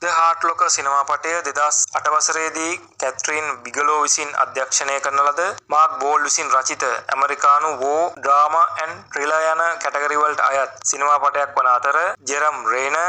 ද හාට්ලොක සිනමාපටය 2008 වසරේදී කැත්රීන් බිගලෝ විසින් අධ්‍යක්ෂණය කරන ලද මාක් බෝල් විසින් රචිත ඇමරිකානු වෝ ඩ්‍රාමා ඇන්ඩ් ට්‍රිලර් යන කැටගරි වලට අයත් සිනමාපටයක් වන අතර Jeremy Renner,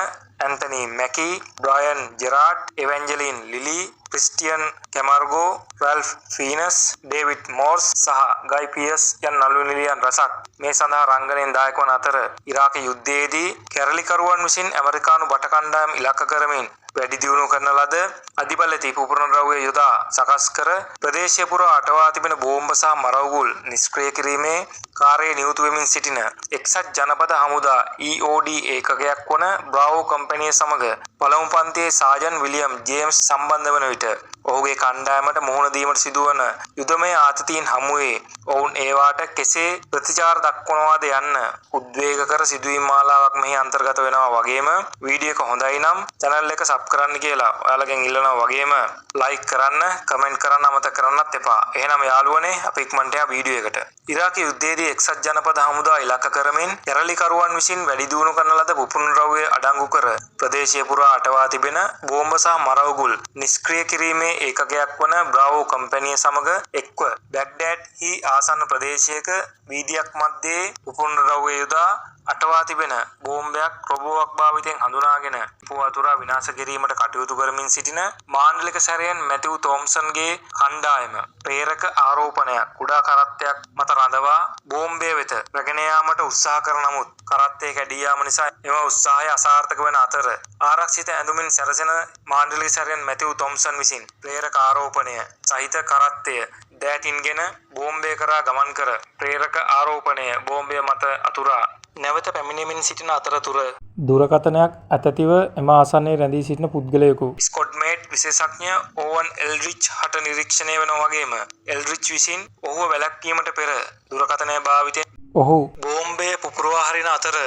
Anthony Mackie, Brian Geraghty, Evangeline Lilly, Christian Camargo, Ralph Fiennes, David Morse සහ ගයි පියර්ස් යන නළු නිළියන් රසක් මේ සඳහා රංගනයෙන් දායක වන අතර ඉරාක යුද්ධයේදී කැරලිකරුවන් විසින් ඇමරිකානු බට කණ්ඩායම් ඉලක්ක කරමින් වැඩි දියුණු කරන ලද අධිබලති පුපුරන ද්‍රව්‍ය යොදා සකස් කර ප්‍රදේශය පුරා අටවා තිබෙන බෝම්බ සහ මරවුගුල් නිෂ්ක්‍රිය කිරීමේ කාර්යයේ නියුතු වෙමින් සිටින එක්සත් ජනපද හමුදා EOD ඒකකයක් වන බ්‍රාවෝ කම්පැනි සමග පළමු පන්තියේ සාජන් විලියම් ජේම්ස් සම්බන්ධ වන විට ඔහුගේ කණ්ඩායමට මුහුණ දීමට සිදුවන යුදමය ආතතීන් හමුවේ ඔවුන් ඒවාට කෙසේ ප්‍රතිචාර දක්වනවාද යන්න උද්වේගකර සිදුවීම් මාලාවක් මෙහි අන්තර්ගත වෙනවා වගේම වීඩියෝ එක හොඳයි නම් channel එක sub කරන්න කියලා ඔයාලගෙන් ඉල්ලනවා වගේම like කරන්න comment කරන්න අමතක කරන්නත් එපා. එහෙනම් යාළුවනේ අපි ඉක්මනට යමු වීඩියෝ එකට. ඉරාක යුද්ධයේදී එක්සත් ජනපද හමුදා ඉලක්ක කරමින් කැරලිකරුවන් විසින් වැඩි දියුණු කරන ලද පුපුරන ද්‍රව්‍ය අඩංගු කර ප්‍රදේශය පුරා අටවා තිබෙන බෝම්බ සහ මරවුගුල් නිෂ්ක්‍රිය කිරීමේ ඒකකයක් වන බ්‍රාවෝ කම්පැනි සමග එක්ව බැග්ඩෑඩ් හි ආසන්න ප්‍රදේශයක වීදියක් මැද්දේ පුපුරන ද්‍රව්‍ය යොදා අටවා තිබෙන බෝම්බයක් රොබෝවක් භාවිතයෙන් හඳුනාගෙන පුවතුරා විනාශ කිරීමට කටයුතු කරමින් සිටින මාණ්ඩලික සැරයන් මැතිව් තෝම්සන්ගේ කණ්ඩායම ප්‍රේරක ආරෝපණයක් කුඩා කරත්තයක් මත රඳවා බෝම්බය වෙත රැගෙන යාමට උත්සාහ කරන නමුත් කරත්තය කැඩී යාම නිසා එම උත්සාහය අසාර්ථක වන අතර ආරක්ෂිත ඇඳුමින් සැරසෙන මාණ්ඩලික සැරයන් මැතිව් තෝම්සන් විසින් ප්‍රේරක ආරෝපණය සහිත කරත්තය දෑතින්ගෙන බෝම්බය කරා ගමන් කර ප්‍රේරක ආරෝපණය බෝම්බය මත අතුරා නැවත පැමිණෙමින් සිටින අතරතුර දුරකථනයක් අතතිව එම ආසන්නයේ රැඳී සිටින පුද්ගලයෙකු ස්කොට්මේට් විශේෂඥ ඕවන් එල්රිච් හට නිරීක්ෂණය වන වගේම එල්රිච් විසින් ඔහුව වැළැක්වීමට පෙර දුරකථනය භාවිතයෙන් ඔහු බෝම්බය පුපුරවා හරින අතර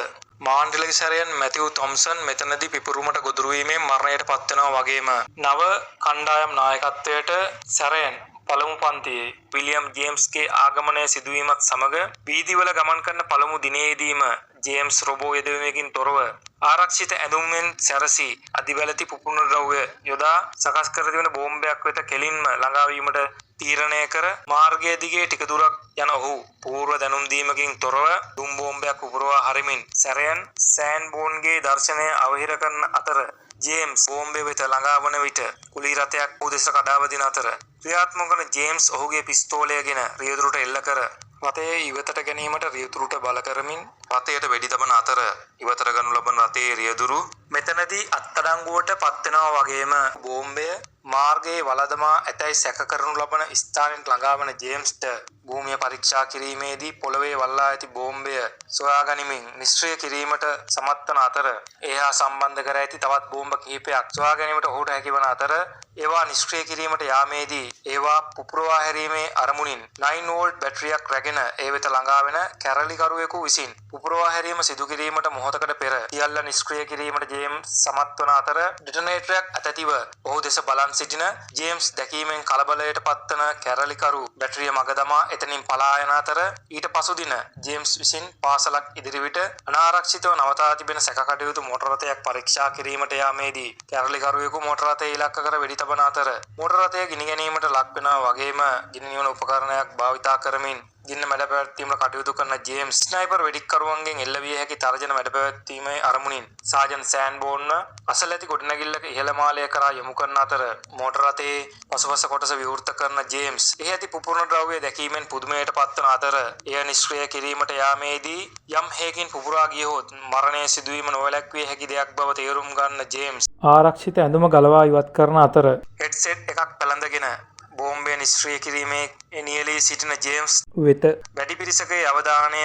මාණ්ඩලික සැරයන් මැතිව් තොම්සන් මෙතනදී පිපුරුමට ගොදුරු වීමෙන් මරණයට පත්වෙනවා වගේම නව කණ්ඩායම් නායකත්වයට සැරයන් පළමු පන්තියේ විලියම් ජේම්ස්ගේ ආගමනය සිදුවීමත් සමග වීදිවල ගමන් කරන පළමු දිනයේදීම ජේම්ස් රොබෝ යෙදවීමකින් තොරව ආරක්ෂිත ඇඳුම්ෙන් සැරසී අධිබලති පුපුරන ද්‍රව්‍ය යොදා සකස් කර තිබෙන බෝම්බයක් වෙත කෙලින්ම ළඟා වීමට තීරණය කර මාර්ගය දිගේ ටික දුරක් යන ඔහු පූර්ව දැනුම් දීමකින් තොරව දුම් බෝම්බයක් පුපුරවා හරිමින් සැරයන් සෑන්බෝන්ගේ දර්ශනය අවහිර කරන අතර ජේම්ස් බෝම්බය වෙත ළඟා වන විට කුලී රථයක් උදෙස කඩා වදින අතර ක්‍රියාත්මක වන ජේම්ස් ඔහුගේ පිස්තෝලයගෙන රියදුරට එල්ල කර රථයේ ඉවතට ගැනීමට රියදුරට බල කරමින් රථයට වෙඩි තබන අතර ඉවතට ගනු ලබන රථයේ රියදුරු මෙතනදී අත්අඩංගුවට පත්වෙනවා වගේම බෝම්බය මාර්ගයේ වළදමා ඇතැයි සැක කරනු ලබන ස්ථානයට ළඟා වන ජේම්ස්ට භූමිය පරීක්ෂා කිරීමේදී පොළවේ වල්ලා ඇති බෝම්බය සොයා ගනිමින් නිෂ්ක්‍රිය කිරීමට සමත් වන අතර ඒහා සම්බන්ධ කර ඇති තවත් බෝම්බ කිහිපයක් සොයා ගැනීමට ඔහුට හැකි වන අතර ඒවා නිෂ්ක්‍රිය කිරීමට යාමේදී ඒවා පුපුරවා හැරීමේ අරමුණින් 9 වෝල්ට් බැටරියක් රැගෙන ඒ වෙත ළඟා වෙන කැරලිකරුවෙකු විසින් පුපුරවා හැරීම සිදු කිරීමට මොහොතකට පෙර සියල්ල නිෂ්ක්‍රිය කිරීමට ජේම්ස් සමත් වන අතර ඩිටනේටරයක් අතැතිව ඔහු දෙස බලන් සිටින ජේම්ස් දැකීමෙන් කලබලයට පත්වන කැරලිකරු බැටරිය මග දමා එතනින් පලා යන අතර ඊට පසු දින ජේම්ස් විසින් පාසලක් ඉදිරි විට අනාරක්ෂිතව නවතා තිබෙන සැකකටයුතු මෝටර රථයක් පරීක්ෂා කිරීමට යාමේදී කැරලිකරුවෙකු මෝටර රථය ඉලක්ක කර වෙඩි තබන අතර මෝටර රථය ගිනි ගැනීමට ලක් වෙනවා වගේම ගිනි නිවන උපකරණයක් භාවිතා කරමින් ගින්න මැඩ පැවැත්වීමට කටයුතු කරන ජේම්ස් ස්නයිපර් වෙඩික්කරුවන්ගෙන් එල්ලවිය හැකි තර්ජන මැඩ පැවැත්වීමේ අරමුණින් සාජන් සෑන්බෝර්න්ව අසල ඇති ගොඩනැගිල්ලක ඉහළ මාලය කරා යොමු කරන අතර මෝටර රථයේ පසුපස කොටස විවෘත කරන ජේම්ස් එහි ඇති පුපුරන ද්‍රව්‍ය දැකීමෙන් පුදුමයට පත්වන අතර එය නිෂ්ක්‍රිය කිරීමට යාමේදී යම් හේකින් පුපුරා ගියහොත් මරණය සිදුවීම නොවැළැක්විය හැකි දෙයක් බව තේරුම් ගන්න ජේම්ස් ආරක්ෂිත ඇඳුම ගලවා ඉවත් කරන අතර හෙඩ්සෙට් එකක් පැළඳගෙන බෝම්බය නිෂ්ක්‍රිය කිරීමේ නියැලී සිටින ජේම්ස් වෙත වැඩි පිරිසකගේ අවධානය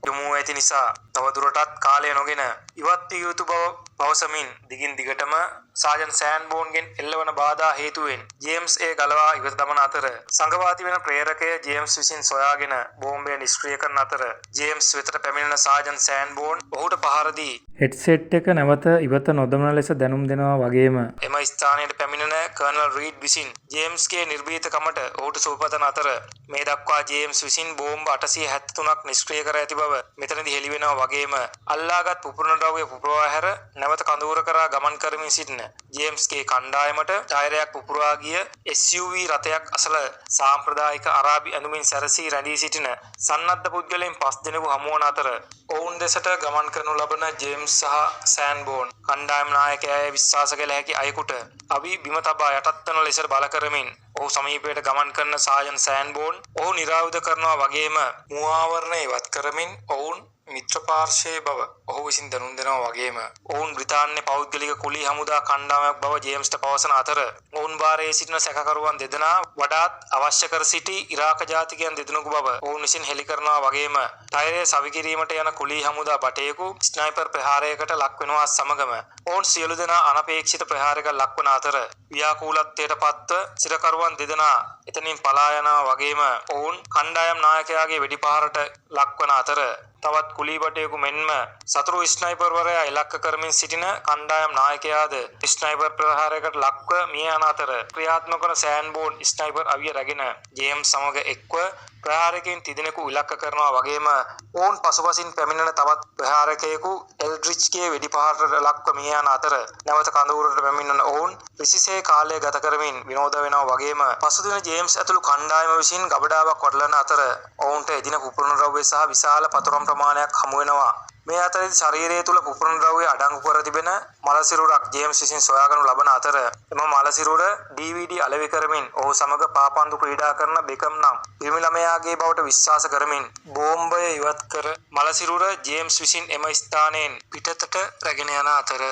යොමු ඇති නිසා තවදුරටත් කාලය නොගෙන ඉවත් විය යුතු බව පවසමින් දිගින් දිගටම සාජන් සෑන්බෝන්ගෙන් එල්ලවන බාධා හේතුවෙන් ජේම්ස් ඒ ගලවා ඉවත දමන අතර සංගවාති වෙන ප්‍රේරකය ජේම්ස් විසින් සොයාගෙන බෝම්බය නිෂ්ක්‍රිය කරන අතර ජේම්ස් වෙතට පැමිණෙන සාජන් සෑන්බෝන් ඔහුට පහර දී හෙඩ්සෙට් එක නැවත ඉවත නොදමන ලෙස දැනුම් දෙනවා වගේම එම ස්ථානයට පැමිණෙන කර්නල් රීඩ් විසින් ජේම්ස්ගේ නිර්භීතකමට ඔහුට සුවපතන අතර මේ දක්වා ජේම්ස් විසින් බෝම්බ 873ක් නිෂ්ක්‍රිය කර ඇති බව මෙතනදී හෙළි වෙනවා වගේම අල්ලාගත් පුපුරන ද්‍රව්‍ය පුපුරවා හැර නැවත කඳවුර කරා ගමන් කරමින් සිටින ජේම්ස්ගේ කණ්ඩායමට ටයරයක් පුපුරවා ගිය SUV රථයක් අසල සාම්ප්‍රදායික අරාබි ඇඳුමින් සැරසී රැඳී සිටින සන්නද්ධ පුද්ගලයන් 5 දෙනෙකු හමු වන අතර ඔවුන් දෙසට ගමන් කරනු ලබන ජේම්ස් සහ සෑන්බෝන් කණ්ඩායම නායකයාය විශ්වාස කළ හැකි අයෙකුට අවි බිම තබා යටත් වන ලෙස බල කරමින් ඔහු සමීපයට ගමන් කරන සාජන් සෑන්බෝන් ඔහු නිරායුධ කරනවා වගේම මුවාවරණය ඉවත් කරමින් ඔවුන් මිත්‍ර පාර්ශ්වයේ බව ඔහු විසින් දැනුම් දෙනවා වගේම ඔවුන් බ්‍රිතාන්‍ය පෞද්ගලික කුලී හමුදා කණ්ඩායමක් බව ජේම්ස්ට පවසන අතර ඔවුන් භාරයේ සිටින සැකකරුවන් දෙදෙනා වඩාත් අවශ්‍ය කර සිටි ඉරාක ජාතිකයන් දෙදෙනෙකු බව ඔවුන් විසින් හෙළි කරනවා වගේම ටයරය සවි කිරීමට යන කුලී හමුදා බටයෙකු ස්නයිපර් ප්‍රහාරයකට ලක් වෙනවා සමගම ඔවුන් සියලු දෙනා අනපේක්ෂිත ප්‍රහාරයකට ලක්වන අතර ව්‍යාකූලත්වයට පත්ව සිරකරුවන් දෙදෙනා එතනින් පලා යනවා වගේම ඔවුන් කණ්ඩායම් නායකයාගේ වෙඩිපහරට ලක්වන අතර තවත් කුලී බටයෙකු මෙන්ම සතුරු ස්නයිපර්වරයා ඉලක්ක කරමින් සිටින කණ්ඩායම් නායකයාද ස්නයිපර් ප්‍රහාරයකට ලක්ව මිය යන අතර ක්‍රියාත්මක වන සෑන්බෝන් ස්නයිපර් අවිය රැගෙන ජේම්ස් සමග එක්ව ප්‍රහාරකයන් තිදෙනෙකු ඉලක්ක කරනවා වගේම ඔවුන් පසුපසින් පැමිණෙන තවත් ප්‍රහාරකයෙකු එල්ඩ්‍රිච්ගේ වෙඩිපහරට ලක්ව මිය යන අතර නැවත කඳවුරට පැමිණෙන ඔවුන් රිසිසේ කාලය ගත කරමින් විනෝද වෙනවා වගේම පසුදින ජේම්ස් ඇතුළු කණ්ඩායම විසින් ගබඩාවක් වඩලන අතර ඔවුන්ට එදින පුපුරන ද්‍රව්‍ය සහ විශාල පතුරම් ප්‍රමාණයක් හමු වෙනවා. මේ අතරදී ශරීරය තුල පුපුරන ද්‍රව්‍ය අඩංගු කර තිබෙන මල සිරුරක් ජේම්ස් විසින් සොයාගනු ලබන අතර එම මල සිරුර DVD අලෙවි කරමින් ඔහු සමග පාපන්දු ක්‍රීඩා කරන බෙකම් නම් පිරිමි ළමයාගේ බවට විශ්වාස කරමින් බෝම්බය ඉවත් කර මල සිරුර ජේම්ස් විසින් එම ස්ථානයෙන් පිටතට රැගෙන යන අතර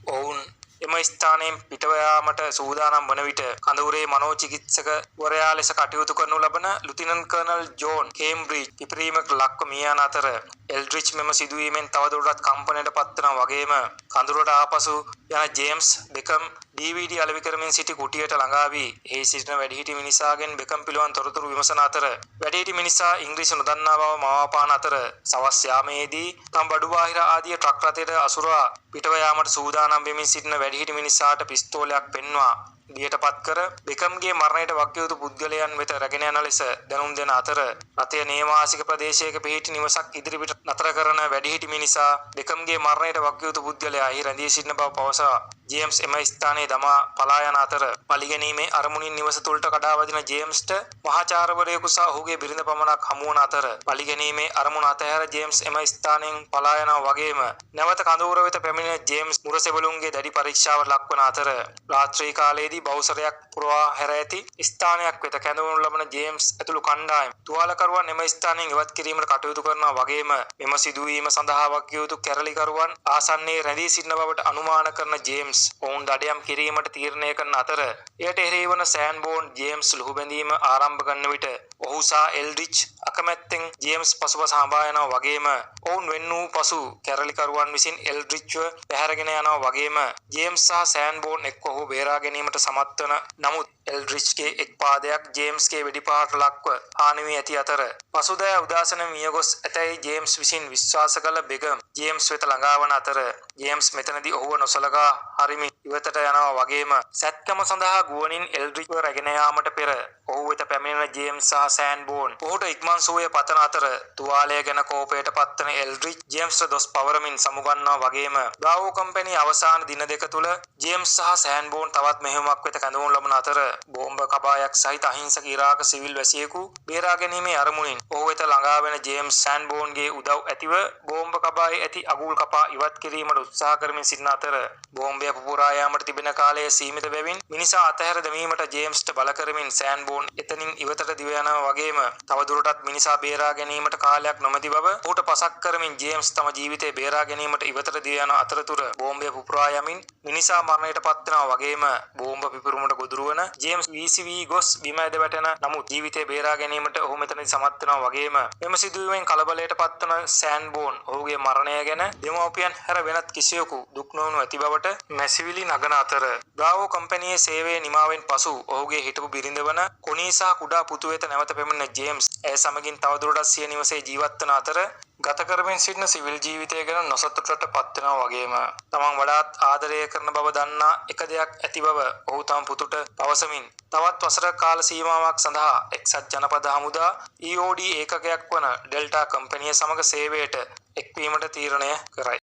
ඔවුන් එම ස්ථානයෙන් පිටව යාමට සූදානම් වන විට කඳවුරේ මනෝචිකිත්සක වරයා ලෙස කටයුතු කරනු ලබන ලුතිනන්ට් කර්නල් ජෝන් කේම්බ්‍රිජ් පිපිරීමකට ලක්ව මිය යන අතර එල්ඩ්‍රිච් මෙම සිදුවීමෙන් තවදුරටත් කම්පනයට පත්වන වගේම කඳුරට ආපසු යන ජේම්ස් බෙකම් DVD අලෙවි කරමින් සිටි කුටියට ළඟා වී එහි සිටින වැඩිහිටි මිනිසාගෙන් බෙකම් පිළිවන් තොරතුරු විමසන අතර වැඩිහිටි මිනිසා ඉංග්‍රීසි නොදන්නා බව මවාපාන අතර සවස් යාමේදී තම බඩු බාහිර ආදිය ට්‍රක් රථයට අසුරා පිටව යාමට සූදානම් වෙමින් සිටින වැඩිහිටි මිනිසාට පිස්තෝලයක් පෙන්වා දියටපත් කර බෙකම්ගේ මරණයට වක්කිය යුතු පුද්ගලයන් වෙත රැගෙන යන ලෙස දැනුම් දෙන අතර රථය නේවාසික ප්‍රදේශයක පිහිටි නිවසක් ඉදිරිපිට නතර කරන වැඩිහිටි මිනිසා බෙකම්ගේ මරණයට වක්කිය යුතු පුද්ගලයා එහි රැඳී සිටින බව පවසා ජේම්ස් එම ස්ථානයේ දමා පලා යන අතර පලිගැනීමේ අරමුණින් නිවස තුළට කඩා වදින ජේම්ස්ට මහාචාර්යවරයෙකු සහ ඔහුගේ බිරිඳ පමණක් හමු වන අතර පලිගැනීමේ අරමුණ අතහැර ජේම්ස් එම ස්ථානයෙන් පලා යනවා වගේම නැවත කඳවුර වෙත පැමිණෙන ජේම්ස් මුරසෙබළුන්ගේ දැඩි පරීක්ෂාවට ලක්වන අතර රාත්‍රී කාලයේදී බවුසරයක් පුරවා හැර ඇති ස්ථානයක් වෙත කැඳවනු ලබන ජේම්ස් ඇතුළු කණ්ඩායම තුවාලකරුවන් එම ස්ථානයෙන් ඉවත් කිරීමට කටයුතු කරනවා වගේම මෙම සිදුවීම සඳහා වක්කිය යුතු කැරලිකරුවන් ආසන්නයේ රැඳී සිටින බවට අනුමාන කරන ජේම්ස් ඔවුන් දඩයම් කිරීමට තීරණය කරන අතර එයට එරෙහි වන සෑන්බෝන් ජේම්ස් ලුහු බැඳීම ආරම්භ කරන විට ඔහු සහ එල්ඩ්‍රිච් අකමැත්තෙන් ජේම්ස් පසුපස හඹා යනවා වගේම ඔවුන් වෙන් වූ පසු කැරලිකරුවන් විසින් එල්ඩ්‍රිච්ව පැහැරගෙන යනවා වගේම ජේම්ස් සහ සෑන්බෝන් එක්ව ඔහු බේරා ගැනීමට සමත් වන නමුත් එල්ඩ්‍රිච්ගේ එක් පාදයක් ජේම්ස්ගේ වෙඩිපහරට ලක්ව හානි වී ඇති අතර පසුදෑ උදාසන මියගොස් ඇතැයි ජේම්ස් විසින් විශ්වාස කළ බෙකම් ජේම්ස් වෙත ළඟා වන අතර ජේම්ස් මෙතනදී ඔහුව නොසලකා හරිමින් ඉවතට යනවා වගේම සැත්කම සඳහා ගුවනින් එල්ඩ්‍රිච්ව රැගෙන යාමට පෙර ඔහු වෙත පැමිණෙන ජේම්ස් සහ සෑන්බෝන් ඔහුට ඉක්මන් සුවය පතන අතර තුවාලය ගැන කෝපයට පත්වන එල්ඩ්‍රිච් ජේම්ස්ට දොස් පවරමින් සමුගන්නවා වගේම බ්‍රාවෝ කම්පැනි අවසාන දින දෙක තුල ජේම්ස් සහ සෑන්බෝන් තවත් මෙහෙයුමක් වෙත කැඳවනු ලබන අතර බෝම්බ කබායක් සහිත අහිංසක ඉරාක සිවිල් වැසියෙකු බේරා ගැනීමේ අරමුණින් ඔහු වෙත ළඟා වෙන ජේම්ස් සෑන්බෝන්ගේ උදව් ඇතිව බෝම්බ කබායේ ඇති අගුල් කපා ඉවත් කිරීමට උත්සාහ කරමින් සිටින අතර බෝම්බය පුපුරා යාමට තිබෙන කාලය සීමිත බැවින් මිනිසා අතහැර දැමීමට ජේම්ස්ට බල කරමින් සෑන්බෝන් එතනින් ඉවතට දිව යනවා වගේම තවදුරටත් මිනිසා බේරා ගැනීමට කාලයක් නොමැති බව ඔහුට පසක් කරමින් ජේම්ස් තම ජීවිතය බේරා ගැනීමට ඉවතට දිව යන අතරතුර බෝම්බය පුපුරා යමින් මිනිසා මරණයට පත් වෙනවා වගේම බෝම්බ පිපිරුමට ගොදුරු වන ජේම්ස් වීසි ගොස් බිම ඇද වැටෙන නමුත් ජීවිතය බේරා ගැනීමට ඔහු මෙතනදී සමත් වෙනවා වගේම මෙම සිදුවීමෙන් කලබලයට පත්වන සෑන්බෝන් ඔහුගේ මරණය ගැන දෙමව්පියන් හැර වෙනත් කිසිවෙකු දුක් නොවනු ඇති බවට මැසිවිලි නගන අතර බ්‍රාවෝ කම්පැනියේ සේවයේ නිමාවෙන් පසු ඔහුගේ හිටපු බිරිඳ වන කොනී සහ කුඩා පුතු වෙත නැවත පැමිණෙන ජේම්ස් ඇය සමගින් තවදුරටත් සිය නිවසේ ජීවත් වන අතර ගත කරමින් සිටින සිවිල් ජීවිතය ගැන නොසතුටට පත් වෙනවා වගේම තමන් වඩාත් ආදරය කරන බව දන්නා එක දෙයක් ඇති බව ඔහු තම පුතුට පවසමින් තවත් වසර කාල සීමාවක් සඳහා එක්සත් ජනපද හමුදා EOD ඒකකයක් වන ඩෙල්ටා කම්පැනිය සමග සේවයට එක්වීමට තීරණය කරයි.